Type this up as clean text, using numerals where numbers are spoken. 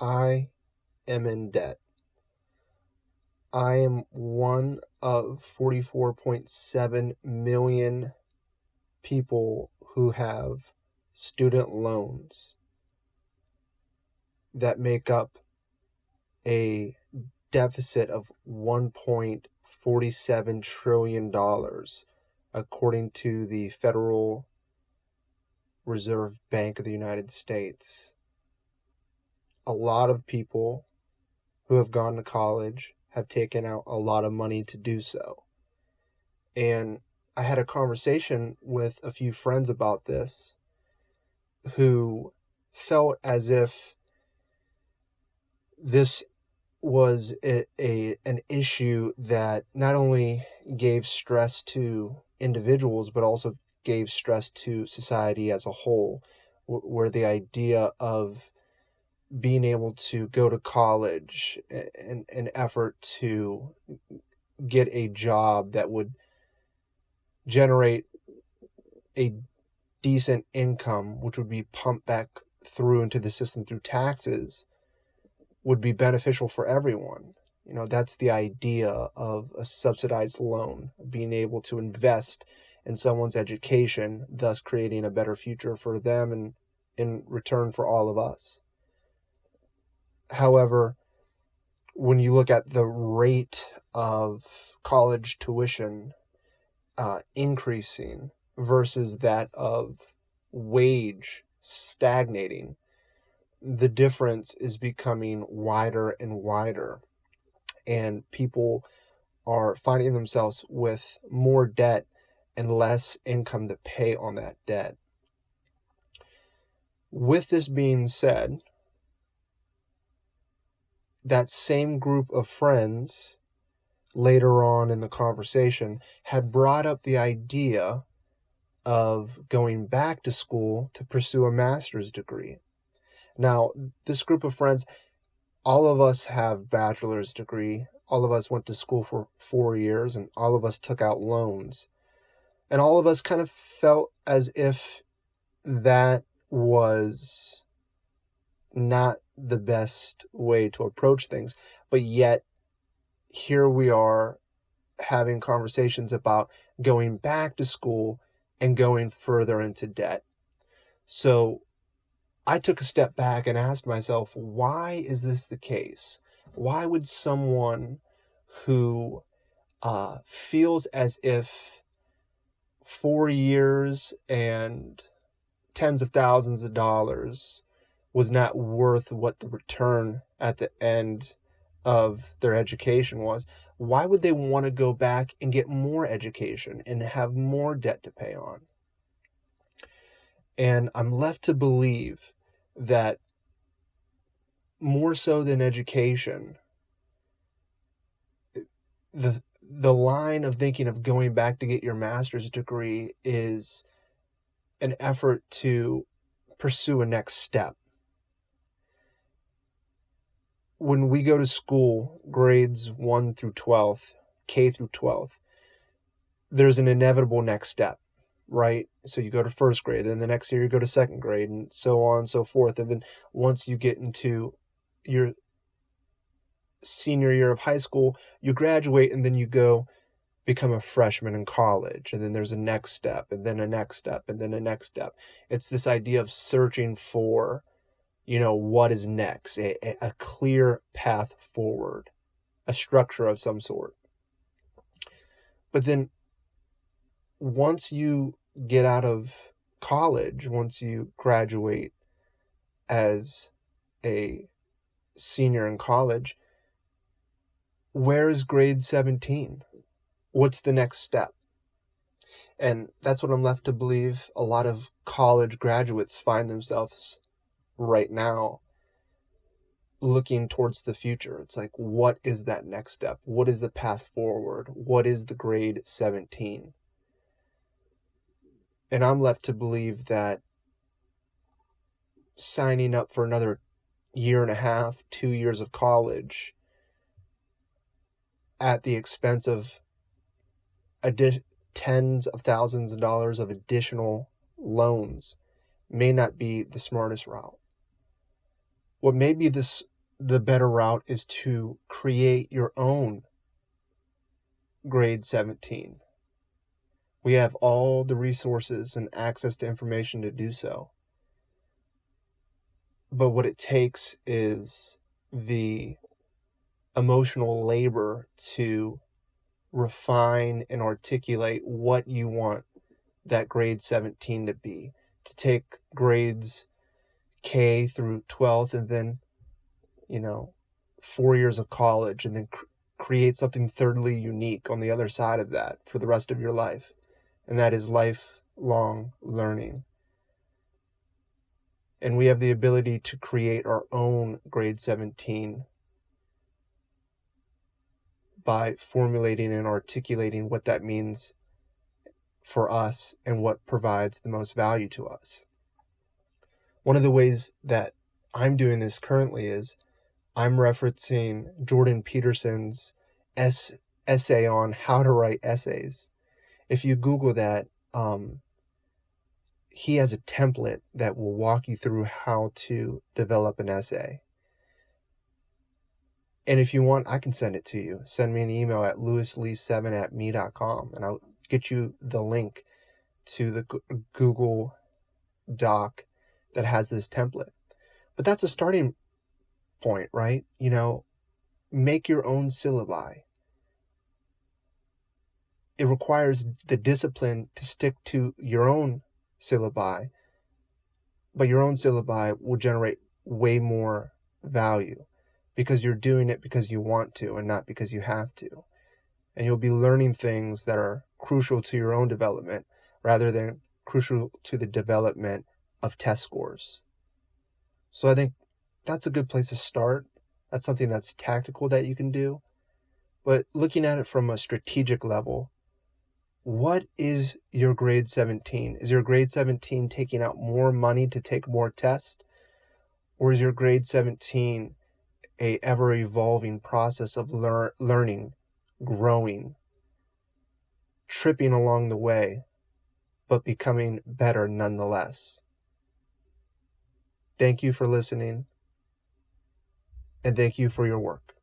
I am in debt. I am one of 44.7 million people who have student loans that make up a deficit of $1.47 trillion, according to the Federal Reserve Bank of the United States. A lot of people who have gone to college have taken out a lot of money to do so. And I had a conversation with a few friends about this who felt as if this was an issue that not only gave stress to individuals, but also gave stress to society as a whole, where the idea of being able to go to college and an effort to get a job that would generate a decent income, which would be pumped back through into the system through taxes, would be beneficial for everyone. That's the idea of a subsidized loan, being able to invest in someone's education, thus creating a better future for them and in return for all of us. However, when you look at the rate of college tuition increasing versus that of wage stagnating, the difference is becoming wider and wider, and people are finding themselves with more debt and less income to pay on that debt. With this being said, that same group of friends later on in the conversation had brought up the idea of going back to school to pursue a master's degree. Now, this group of friends, all of us have bachelor's degree. All of us went to school for 4 years, and all of us took out loans. And all of us kind of felt as if that was not the best way to approach things. But yet, here we are having conversations about going back to school and going further into debt. So I took a step back and asked myself, why is this the case? Why would someone who feels as if 4 years and tens of thousands of dollars was not worth what the return at the end of their education was, why would they want to go back and get more education and have more debt to pay on? And I'm left to believe that more so than education, the line of thinking of going back to get your master's degree is an effort to pursue a next step. When we go to school, grades 1 through 12, K through 12, there's an inevitable next step, right? So you go to first grade, then the next year you go to second grade, and so on and so forth. And then once you get into your senior year of high school, you graduate, and then you go become a freshman in college. And then there's a next step, and then a next step, and then a next step. It's this idea of searching for, what is next, a clear path forward, a structure of some sort. But then once you get out of college, once you graduate as a senior in college, where is grade 17? What's the next step? And that's what I'm left to believe a lot of college graduates find themselves right now, looking towards the future. It's like, what is that next step? What is the path forward? What is the grade 17? And I'm left to believe that signing up for another year and a half, 2 years of college at the expense of tens of thousands of dollars of additional loans may not be the smartest route. What may be the better route is to create your own grade 17. We have all the resources and access to information to do so. But what it takes is the emotional labor to refine and articulate what you want that grade 17 to be. To take grades K through 12th and then, 4 years of college, and then create something thirdly unique on the other side of that for the rest of your life. And that is lifelong learning. And we have the ability to create our own grade 17 by formulating and articulating what that means for us and what provides the most value to us. One of the ways that I'm doing this currently is I'm referencing Jordan Peterson's essay on how to write essays. If you Google that, he has a template that will walk you through how to develop an essay. And if you want, I can send it to you. Send me an email at lewislee7@me.com, and I'll get you the link to the Google Doc that has this template. But that's a starting point, right? Make your own syllabi. It requires the discipline to stick to your own syllabi, but your own syllabi will generate way more value because you're doing it because you want to and not because you have to. And you'll be learning things that are crucial to your own development rather than crucial to the development of test scores. So I think that's a good place to start. That's something that's tactical that you can do. But looking at it from a strategic level, what is your grade 17? Is your grade 17 taking out more money to take more tests? Or is your grade 17 a ever-evolving process of learning, growing, tripping along the way, but becoming better nonetheless? Thank you for listening, and thank you for your work.